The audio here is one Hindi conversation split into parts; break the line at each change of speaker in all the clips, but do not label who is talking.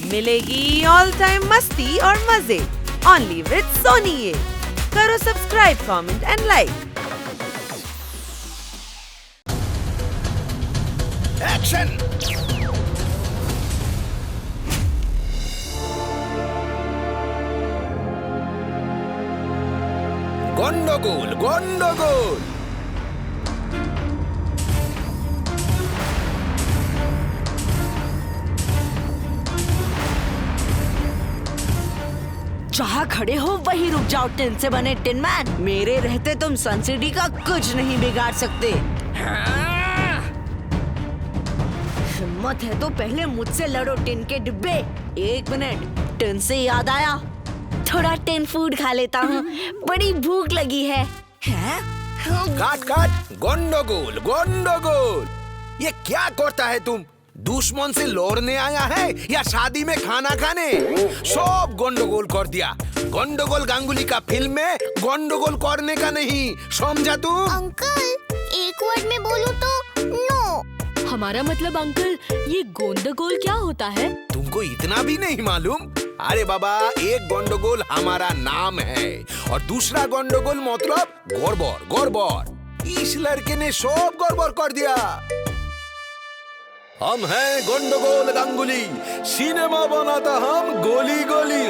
मिलेगी ऑल टाइम मस्ती और मजे ओनली विद सोनी ये। करो subscribe, comment and like.
Action. गंडगोल गंडगोल।
जहाँ खड़े हो वहीं रुक जाओ टिन से बने टिन मैन। मेरे रहते तुम सन सिटी का कुछ नहीं बिगाड़ सकते। हिम्मत है तो पहले मुझसे लड़ो टिन के डिब्बे। एक मिनट, टिन से याद आया, थोड़ा टिन फूड खा लेता हूँ, बड़ी भूख लगी है।
काट काट। गंडगोल गंडगोल। ये क्या करता है तुम? दुश्मन से लड़ने आया है या शादी में खाना खाने? सब गंडगोल कर दिया। गंडगोल गांगुली का फिल्म में गंडगोल करने का नहीं, समझा तुम?
अंकल, एक वर्ड में बोलूं तो नो।
हमारा मतलब अंकल, ये गोंदगोल क्या होता है?
तुमको इतना भी नहीं मालूम? अरे बाबा, एक गंडगोल हमारा नाम है और दूसरा गंडगोल मतलब गड़बड़ गड़बड़। इस लड़के ने सब गड़बड़ कर दिया। हम हैं गंडगोल गांगुली, सिनेमा बनाता हम गोली गोली।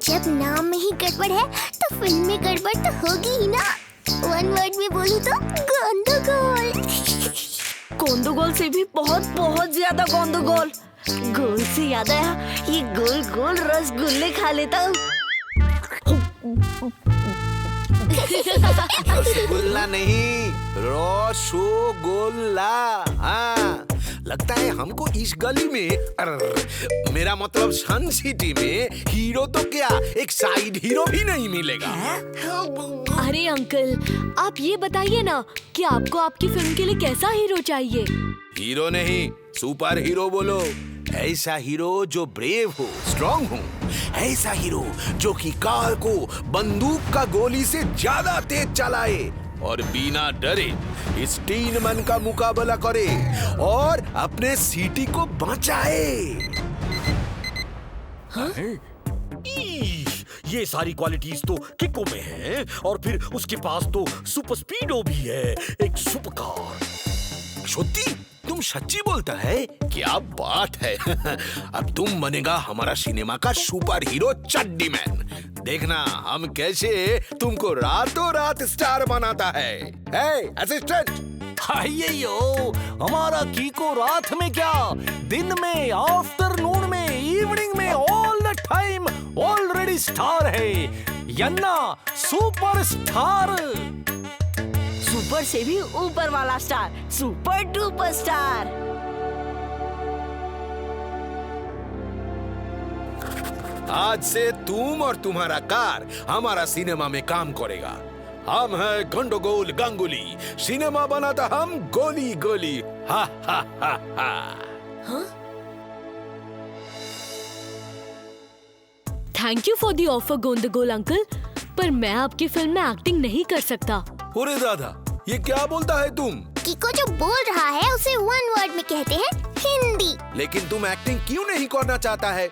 जब नाम में ही गड़बड़ है तो फिल्म में गड़बड़ तो होगी ही ना। वन वर्ड में बोलूं तो गंडगोल।
गोंदगोल से भी बहुत बहुत ज्यादा गोंदगोल। गोल से याद आया, ये गोल गोल रसगुल्ले खा लेता हूँ।
रसगुल्ला नहीं, रसोगोल्ला। हाँ, लगता है हमको इस गली में, मेरा मतलब सन सिटी में हीरो तो क्या, एक साइड हीरो भी नहीं मिलेगा।
अरे अंकल, आप ये बताइए ना कि आपको आपकी फिल्म के लिए कैसा हीरो चाहिए?
हीरो नहीं, सुपर हीरो बोलो। ऐसा हीरो जो ब्रेव हो, स्ट्रॉन्ग हो। ऐसा हीरो जो कि कार को बंदूक का गोली से ज्यादा तेज चलाए और बिना डरे इस टीन मन का मुकाबला करे और अपने सिटी को बचाए।
हाँ?
ये सारी क्वालिटीज तो किको में हैं और फिर उसके पास तो सुपर स्पीडो भी है, एक सुपर कार।
सच्ची? तुम सच्ची बोलता है? क्या बात है। अब तुम बनेगा हमारा सिनेमा का सुपर हीरो चड्डी मैन। देखना हम कैसे तुमको रातों रात स्टार बनाता है। असिस्टेंट,
यो, हमारा कीको रात में क्या, दिन में, आफ्टरनून में, इवनिंग में, all the time already star है। यन्ना सुपर स्टार।
सुपर से भी ऊपर वाला स्टार, सुपर डुपर स्टार।
आज से तुम और तुम्हारा कार हमारा सिनेमा में काम करेगा। हम हैं गंडगोल गांगुली, सिनेमा बनाता हम गोली गोली। हा हा हा हा।
Thank you for the offer Gondgol uncle, पर मैं आपकी फिल्म में एक्टिंग नहीं कर सकता।
अरे दादा, ये क्या बोलता है तुम?
किको जो बोल रहा है उसे वन वर्ड में कहते हैं हिंदी।
लेकिन तुम एक्टिंग क्यों नहीं करना चाहता है?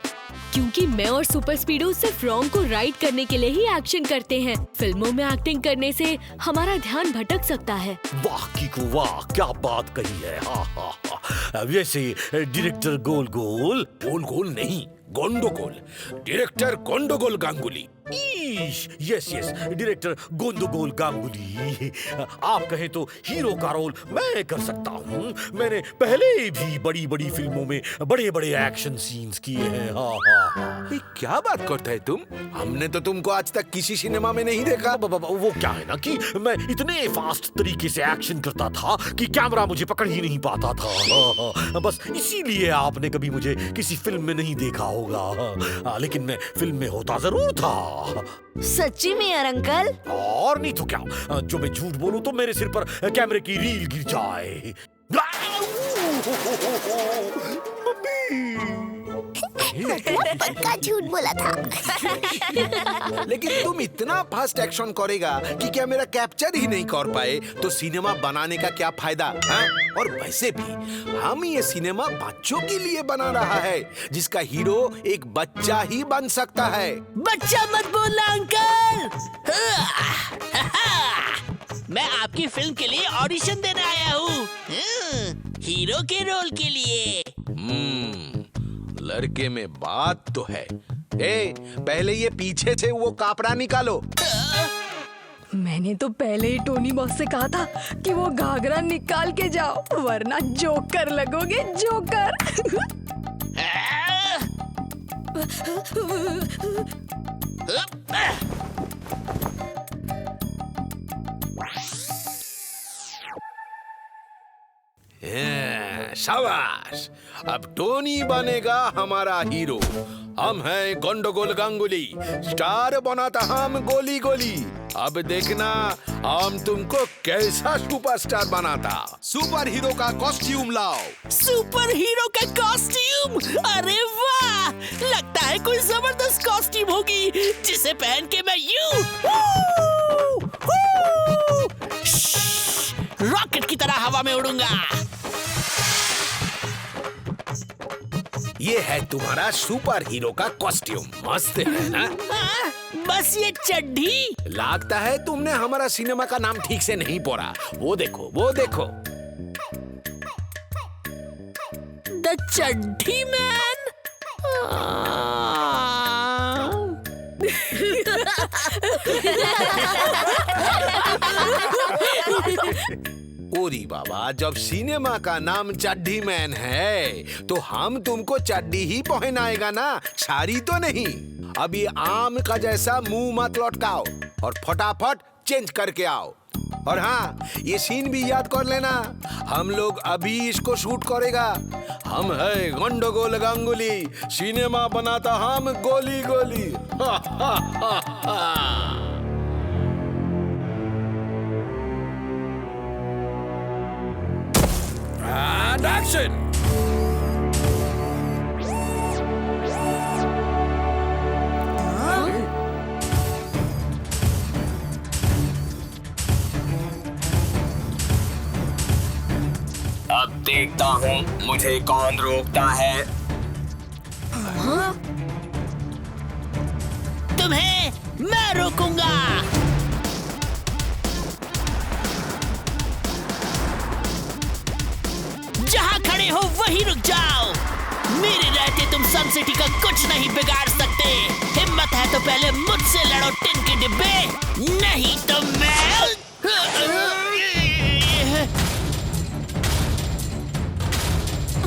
क्योंकि मैं और सुपर स्पीडो सिर्फ रॉन्ग को राइट करने के लिए ही एक्शन करते हैं। फिल्मों में एक्टिंग करने से हमारा ध्यान भटक सकता है।
वाह कीको वाह, क्या बात कही है। हाँ हाँ हाँ। वैसे डायरेक्टर गोल गोल,
गोल गोल नहीं, Gandgol. Director Gandgol Ganguly.
Yes yes, director Gondgol Ganguly. आप कहें तो हीरो का रोल मैं कर सकता हूँ। मैंने पहले भी बड़ी बड़ी फिल्मों में बड़े बड़े एक्शन सीन्स किए हैं। हाँ हाँ।
ये क्या बात करता है तुम? हमने तो तुमको आज तक किसी सिनेमा में नहीं देखा।
वो क्या है ना कि मैं इतने फास्ट तरीके से एक्शन करता था कि कैमरा मुझे पकड़ ही नहीं पाता था। बस इसीलिए आपने कभी मुझे किसी फिल्म में नहीं देखा होगा। लेकिन मैं फिल्म में होता जरूर था।
सच्ची में यार अंकल?
और नहीं तो क्या, जो मैं झूठ बोलूं तो मेरे सिर पर कैमरे की रील गिर जाए।
पक्का झूठ बोला था।
लेकिन तुम इतना फास्ट एक्शन करेगा कि क्या मेरा कैप्चर ही नहीं कर पाए तो सिनेमा बनाने का क्या फायदा, हाँ? और वैसे भी हम ये सिनेमा बच्चों के लिए बना रहा है, जिसका हीरो एक बच्चा ही बन सकता है।
बच्चा मत बोलना अंकल। मैं आपकी फिल्म के लिए ऑडिशन देने आया हूँ, हीरो के रोल के लिए।
लड़के में बात तो है। पहले ये पीछे से वो कपड़ा निकालो।
मैंने तो पहले ही टोनी बॉस से कहा था कि वो घाघरा निकाल के जाओ, वरना जोकर लगोगे, जोकर।
शाबाश, अब टोनी बनेगा हमारा हीरो। हम हैं गंडोगोल गांगुली, स्टार बनाता हम गोली गोली। अब देखना हम तुमको कैसा सुपरस्टार बनाता। सुपर हीरो का कॉस्ट्यूम लाओ।
सुपर हीरो का कॉस्ट्यूम? अरे वाह, लगता है कोई जबरदस्त कॉस्ट्यूम होगी जिसे पहन के मैं रॉकेट की तरह हवा में उड़ूंगा।
ये है तुम्हारा सुपर हीरो का कॉस्ट्यूम, मस्त है ना?
बस ये चड्ढी?
लगता है तुमने हमारा सिनेमा का नाम ठीक से नहीं पढ़ा। वो देखो, वो देखो।
The chaddi man.
ओरी बाबा, जब सिनेमा का नाम चड्ढी मैन है तो हम तुमको चड्ढी ही पहनाएगा ना, साड़ी तो नहीं। अब ये आम का जैसा मुंह मत लटकाओ और फटाफट चेंज करके आओ। और हाँ, ये सीन भी याद कर लेना, हम लोग अभी इसको शूट करेगा। हम है गंडोगोल गांगुली, सिनेमा बनाता हम गोली गोली। हा हा हा हा। And action!
अब देखता हूँ मुझे कौन रोकता है।
तुम्हें मैं रोकूंगा। जहाँ खड़े हो वहीं रुक जाओ। मेरे रहते तुम सन सिटी का कुछ नहीं बिगाड़ सकते। हिम्मत है तो पहले मुझसे लड़ो टिन के डिब्बे, नहीं तो मैं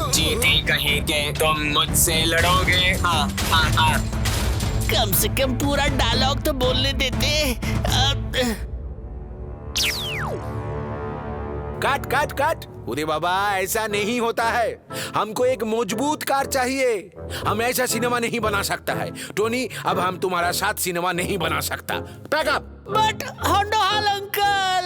चींटी कहीं के, तुम मुझसे लड़ोगे। हाँ हाँ हाँ।
कम से कम पूरा डायलॉग तो बोलने देते।
Cut cut cut. अरे बाबा, ऐसा नहीं होता है। हमको एक मजबूत कार चाहिए। हम ऐसा सिनेमा नहीं बना सकता है। टोनी, अब हम तुम्हारा साथ सिनेमा नहीं बना सकता। Pack up.
But hall uncle.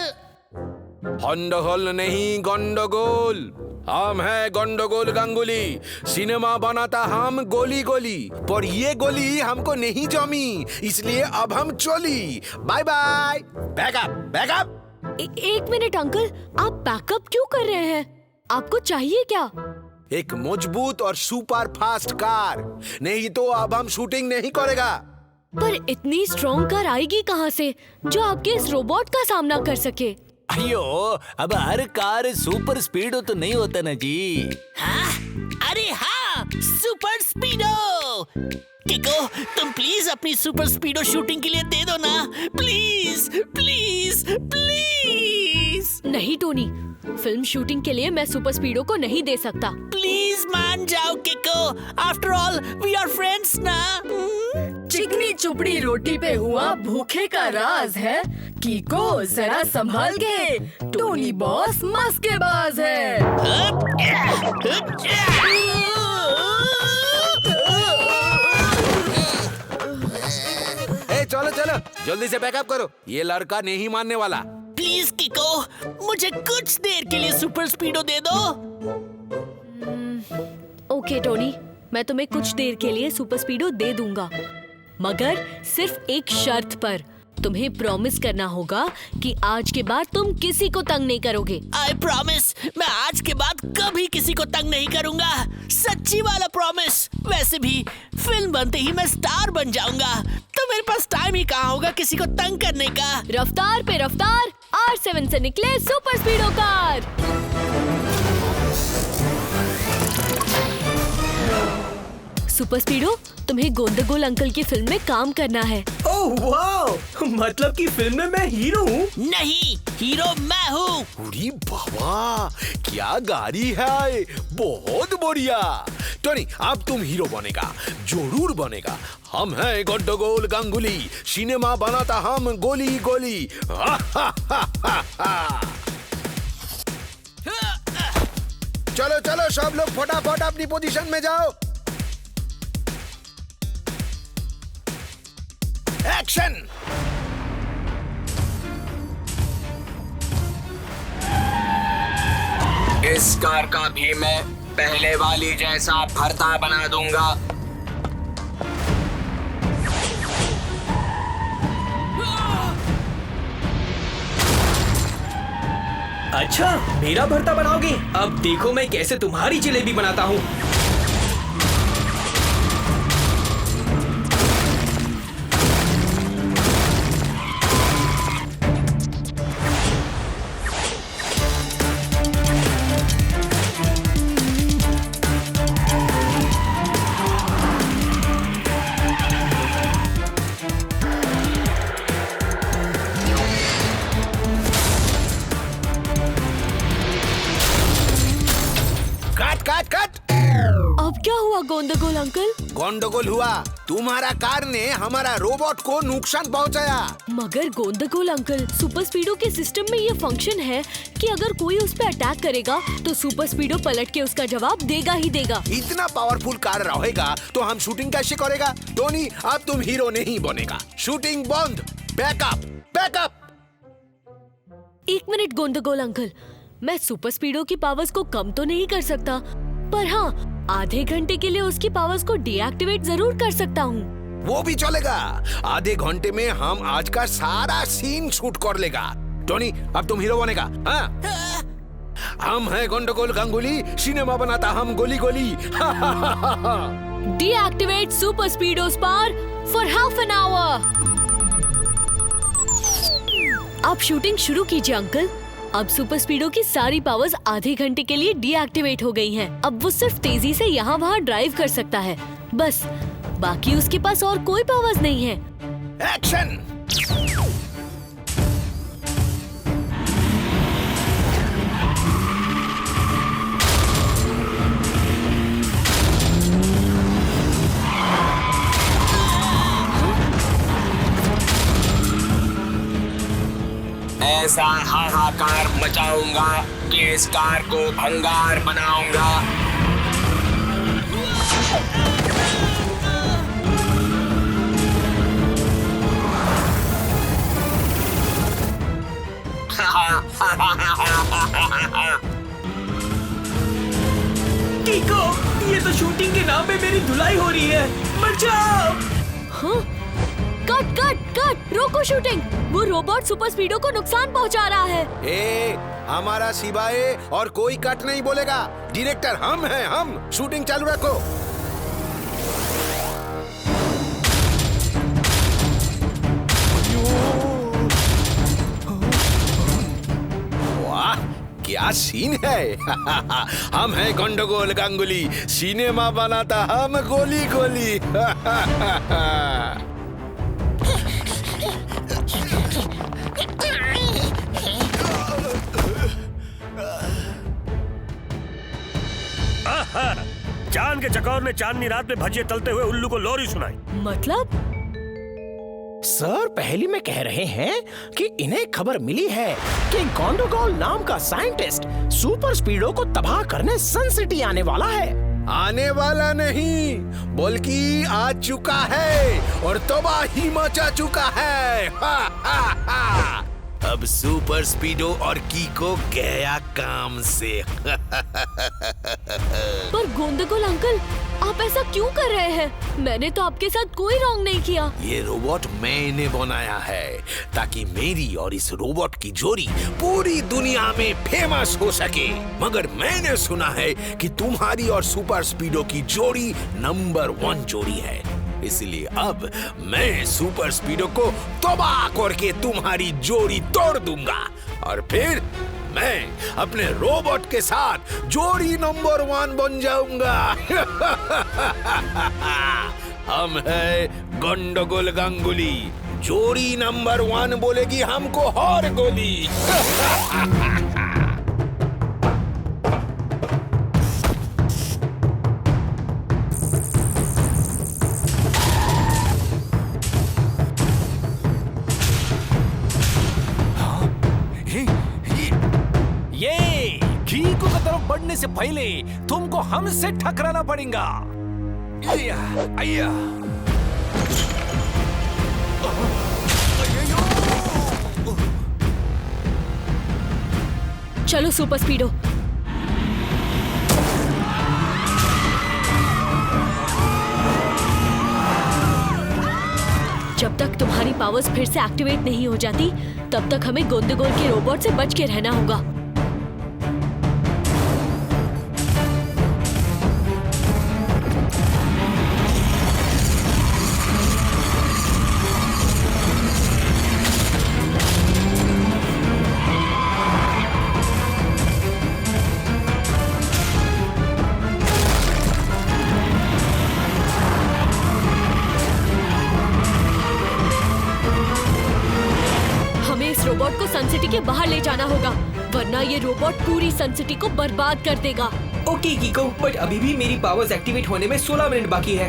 Hall नहीं, गंडोगोल। हम है गंडोगोल गांगुली, सिनेमा बनाता हम गोली गोली। पर ये गोली हमको नहीं जमी, इसलिए अब हम चोली। Bye bye. Back up, back up.
एक मिनट अंकल, आप बैकअप क्यों कर रहे हैं? आपको चाहिए क्या?
एक मजबूत और सुपर फास्ट कार, नहीं तो अब हम शूटिंग नहीं करेगा।
पर इतनी स्ट्रॉन्ग कार आएगी कहाँ से जो आपके इस रोबोट का सामना कर सके?
अयो, अब हर कार सुपर स्पीडो तो नहीं होता ना जी।
हाँ? अरे हाँ, सुपर स्पीडो। किको, तुम प्लीज अपनी सुपर स्पीडो शूटिंग के लिए दे दो ना, प्लीज प्लीज प्लीज।
नहीं टोनी, फिल्म शूटिंग के लिए मैं सुपर स्पीडो को नहीं दे सकता।
प्लीज मान जाओ Kicko, after all we are friends ना।
चिकनी चुपड़ी रोटी पे हुआ भूखे का राज है। कीको जरा संभाल के, टोनी बॉस मस्केबाज है।
चलो चलो, जल्दी से बैकअप करो, ये लड़का नहीं मानने वाला।
प्लीज किको, मुझे कुछ देर के लिए सुपर स्पीडो दे दो।
ओके टोनी, मैं तुम्हें कुछ देर के लिए सुपर स्पीडो दे दूंगा, मगर सिर्फ एक शर्त पर। तुम्हें प्रॉमिस करना होगा कि आज के बाद तुम किसी को तंग नहीं करोगे।
आई प्रॉमिस, मैं आज के बाद कभी किसी को तंग नहीं करूंगा। सच्ची वाला प्रॉमिस। वैसे भी फिल्म बनते ही मैं स्टार बन जाऊंगा, तो मेरे पास टाइम ही कहाँ होगा किसी को तंग करने का।
रफ्तार पे रफ्तार, R7 से निकले सुपर स्पीडो कार। सुपर स्पीडो, तुम्हें गोंदगोल अंकल की फिल्म में काम करना है।
ओह वाह, मतलब कि फिल्म में मैं हीरो हूँ?
नहीं, हीरो मैं हूँ।
अरे बाबा, क्या गाड़ी है, बहुत बढ़िया। टोनी, अब तुम हीरो बनेगा, जरूर बनेगा। हम हैं गोंदगोल गांगुली, सिनेमा बनाता हम गोली गोली। चलो चलो सब लोग फटाफट अपनी पोजीशन में जाओ। एक्शन।
इस कार का भी मैं पहले वाली जैसा भरता बना दूंगा।
अच्छा, मेरा भरता बनाओगे? अब देखो मैं कैसे तुम्हारी जलेबी बनाता हूँ।
अब क्या हुआ गोंदगोल अंकल?
गोंदगोल हुआ, तुम्हारा कार ने हमारा रोबोट को नुकसान पहुंचाया।
मगर गोंदगोल अंकल, सुपर स्पीडो के सिस्टम में ये फंक्शन है कि अगर कोई उस पर अटैक करेगा तो सुपर स्पीडो पलट के उसका जवाब देगा ही देगा।
इतना पावरफुल कार रहेगा तो हम शूटिंग कैसे करेगा? टोनी, अब तुम हीरो नहीं बनेगा, शूटिंग बंद। Backup backup.
1 मिनट गोंदगोल अंकल, मैं सुपर स्पीडो की पावर्स को कम तो नहीं कर सकता, पर हाँ, आधे घंटे के लिए उसकी पावर्स को डीएक्टिवेट जरूर कर सकता हूँ।
वो भी चलेगा। आधे घंटे में हम आज का सारा सीन शूट कर लेगा। टोनी, अब तुम हीरो बनेगा। हाँ? हम हैं गोंदगोल गांगुली, सिनेमा बनाता हम गोली गोली।
Deactivate super speedo spar for half an hour. आप शूटिंग शुरू कीजिए अंकल। अब सुपर स्पीडो की सारी पावर्स आधे घंटे के लिए डीएक्टिवेट हो गई हैं। अब वो सिर्फ तेजी से यहाँ वहाँ ड्राइव कर सकता है, बस। बाकी उसके पास और कोई पावर्स नहीं है।
एक्शन।
ऐसा हाहाकार मचाऊंगा कि इस कार को भंगार बनाऊंगा।
कीको, ये तो शूटिंग के नाम पे मेरी धुलाई हो रही है। बचाओ!
हाँ? कट कट कट, रोको शूटिंग। वो रोबोट सुपर स्पीडो को नुकसान पहुंचा रहा है।
ए, हमारा सिवाय और कोई कट नहीं बोलेगा। डायरेक्टर हम हैं, हम। शूटिंग चालू रखो। वाह, क्या सीन है। हम हैं गोंदगोल गांगुली, सिनेमा बनाता हम गोली गोली।
चांद के चकोर ने चांदनी रात में भजिए तलते हुए उल्लू को लोरी सुनाई।
मतलब?
सर, पहली में कह रहे हैं कि इन्हें खबर मिली है कि गोंदगोल नाम का साइंटिस्ट सुपर स्पीडो को तबाह करने सन सिटी आने वाला है।
आने वाला नहीं, बल्कि आ चुका है और तबाही मचा चुका है। हा, हा, हा। अब सुपर स्पीडो और कीको गया काम से।
पर गोंदगोल अंकल, आप ऐसा क्यों कर रहे हैं? मैंने तो आपके साथ कोई रॉन्ग नहीं किया।
ये रोबोट मैंने बनाया है ताकि मेरी और इस रोबोट की जोड़ी पूरी दुनिया में फेमस हो सके। मगर मैंने सुना है कि तुम्हारी और सुपर स्पीडो की जोड़ी नंबर 1 जोड़ी है, इसलिए अब मैं सुपर स्पीडो को तबाह करके तुम्हारी जोड़ी तोड़ दूंगा और फिर मैं अपने रोबोट के साथ जोड़ी नंबर 1 बन जाऊंगा। हम है गंडगोल गांगुली, जोड़ी नंबर 1 बोलेगी हमको हर गोली।
कीको की तरफ बढ़ने से पहले तुमको हमसे टकराना पड़ेगा।
चलो सुपर स्पीडो। जब तक तुम्हारी पावर्स फिर से एक्टिवेट नहीं हो जाती, तब तक हमें गोंदगोल के रोबोट से बच के रहना होगा। रोबोट को सन सिटी के बाहर ले जाना होगा, वरना ये रोबोट पूरी सन सिटी को बर्बाद कर देगा।
ओके कीको, बट अभी भी मेरी पावर्स एक्टिवेट होने में 16 मिनट बाकी है।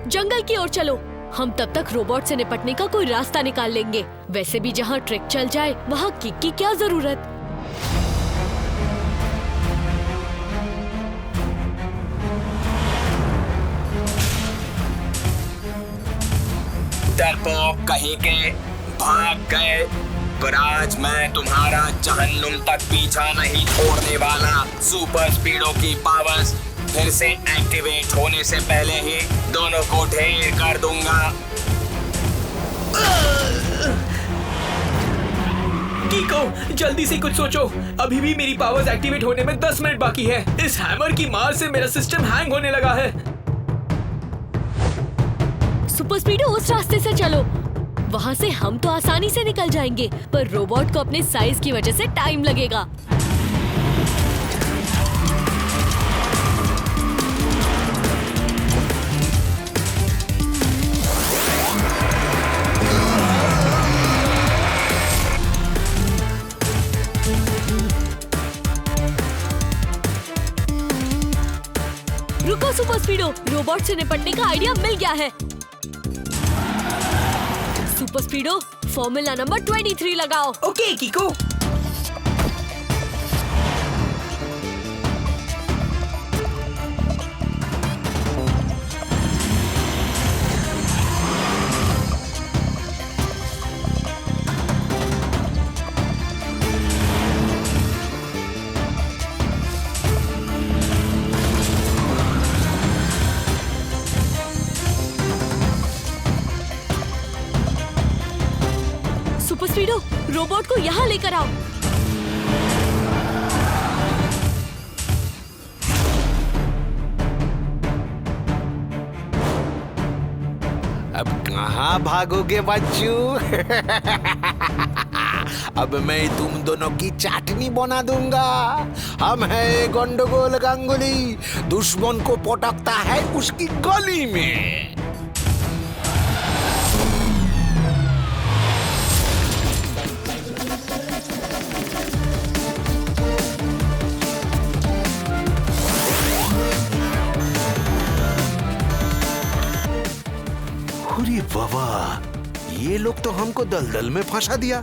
जंगल की ओर चलो, हम तब तक रोबोट से निपटने का कोई रास्ता निकाल लेंगे। वैसे भी जहाँ ट्रिक चल जाए वहाँ किक की क्या जरूरत।
डरपोक कहीं के भाग गए, पर आज मैं तुम्हारा जहन्नुम तक पीछा नहीं छोड़ने वाला। सुपर स्पीडो की पावर्स फिर से एक्टिवेट होने से पहले ही दोनों को ढेर कर दूंगा।
कीको, जल्दी से कुछ सोचो। अभी भी मेरी पावर्स एक्टिवेट होने में 10 मिनट बाकी है। इस हैमर की मार से मेरा सिस्टम हैंग होने लगा है।
सुपर स्पीडो उस रास्ते से चलो, वहाँ से हम तो आसानी से निकल जाएंगे, पर रोबोट को अपने साइज की वजह से टाइम लगेगा। रुको सुपर स्पीडो, रोबोट से निपटने का आइडिया मिल गया है। सुपर स्पीडो, फॉर्मूला नंबर 23 लगाओ।
ओके कीको।
सुपर स्पीडो, रोबोट को यहाँ लेकर आओ।
अब कहाँ भागोगे बच्चू? अब मैं तुम दोनों की चाटनी बना दूंगा। हम है गंडगोल गांगुली, दुश्मन को पटकता है उसकी गली में। अरे बाबा, ये लोग तो हमको दलदल में फंसा दिया।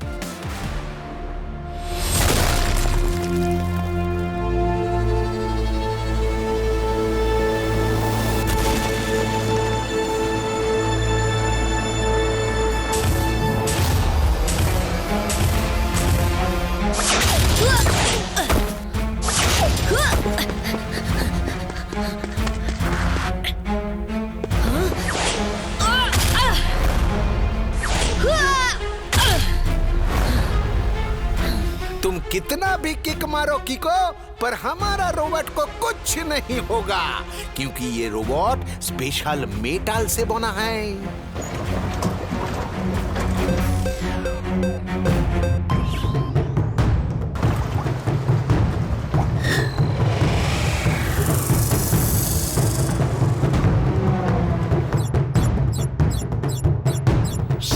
कितना भी किक मारो किको, पर हमारा रोबोट को कुछ नहीं होगा, क्योंकि ये रोबोट स्पेशल मेटल से बना है।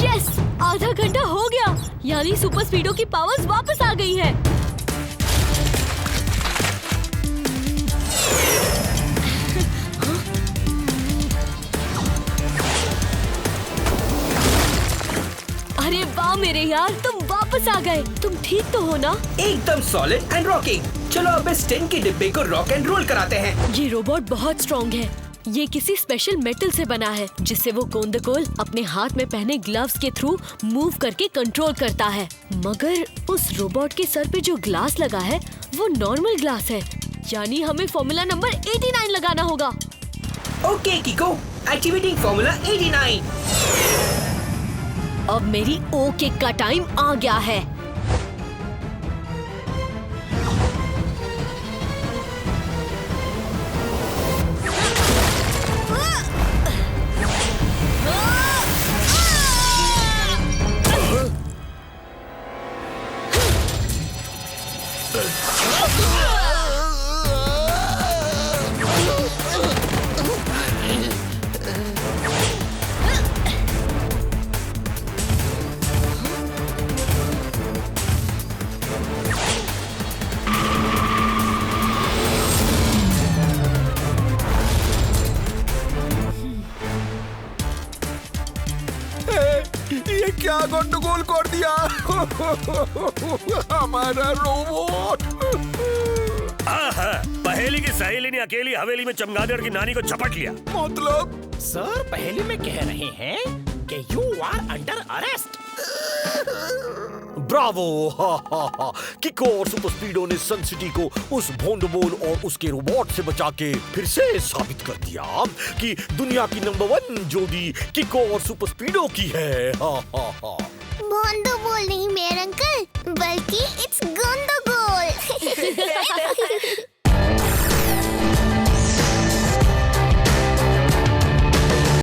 यस, आधा घंटा हो गया, यानी सुपर स्पीडो की पावर्स वापस आ गई है। अरे वाह मेरे यार, तुम वापस आ गए। तुम ठीक तो हो ना?
एकदम सॉलिड एंड रॉकिंग। चलो अब इस टिन के डिब्बे को रॉक एंड रोल कराते हैं।
ये रोबोट बहुत स्ट्रॉन्ग है। ये किसी स्पेशल मेटल से बना है, जिससे वो गोंदकोल अपने हाथ में पहने ग्लव्स के थ्रू मूव करके कंट्रोल करता है। मगर उस रोबोट के सर पे जो ग्लास लगा है वो नॉर्मल ग्लास है, यानी हमें फॉर्मूला नंबर 89 लगाना होगा।
Okay किको, activating formula 89।
अब मेरी ओ किक का टाइम आ गया है।
ये क्या गंडगोल कर दिया हमारा रोबोट।
पहेली की सहेली ने अकेली हवेली में चमगादड़ की नानी को झपट लिया।
मतलब
सर पहेली में कह रहे हैं कि you are under arrest.
Bravo! Kicko और सुपर स्पीडो ने सन सिटी को उस भोंडबोल और उसके रोबोट से बचा के फिर से साबित कर दिया कि दुनिया की नंबर 1 जोड़ी किको और सुपर स्पीडो की है।
भोंडो बोल नहीं मेयर अंकल, बल्कि इट्स